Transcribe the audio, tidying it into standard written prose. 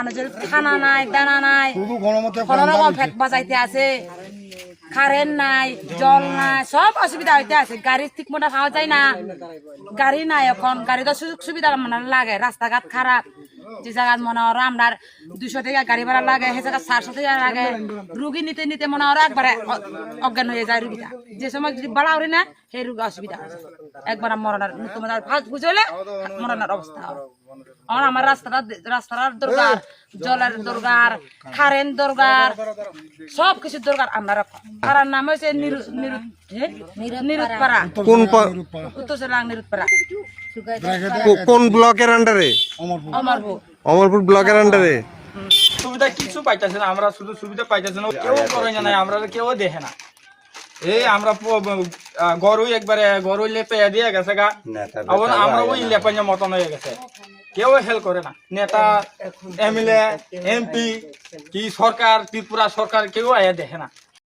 মানুষের খানা নাই, দানা নাই, কোনো রকম ফেক বাজাইতে আছে, কারেন্ট নাই, জল নাই, সব অসুবিধা হইতে আছে। গাড়ি ঠিক মতো পাওয়া যায় না, গাড়ি নাই এখন, গাড়ি তো সুযোগ সুবিধা মানে লাগে, রাস্তাঘাট খারাপ। যে জায়গা মনে হয় আমরা 200 টাকা গাড়ি ভাড়া লাগে, সে জায়গা 400 টাকা লাগে। রুগী নিতে নিতে মনে হয় একবারে অজ্ঞান হয়ে যায় রুগীটা। যে সময় যদি বাড়া উড়ি না সেই রুগী অসুবিধা হয়, একবার মরণের তোমাদের ফাঁস বুঝলে মরণের অবস্থা হয়। আমার রাস্তার দরকার, জলের দরকার, কারেন্ট দরকার, সব কিছুর দরকার। আমরা পাড়ার নাম হয়েছে নিরুৎপাড়া, উত্তর সেলাং নিরুৎপাড়া। কোন ব্লকের আন্ডারে? অমরপুর ব্লকের আন্ডারে। সুবিধা কিছু পাইতেছে না, আমরা শুধু সুবিধা পাইতেছে না, কেউ করে না, আমরা কেউ দেখে না। এই আমরা গরু একবারে গরু লেপে দিয়ে গেছে গা, আমরা ওই লেপাইয়া মতন হয়ে গেছে, কেউ হেল্প করে না। নেতা, এমএলএ, এমপি কি সরকার, ত্রিপুরা সরকার কেউ আয়া দেখে না।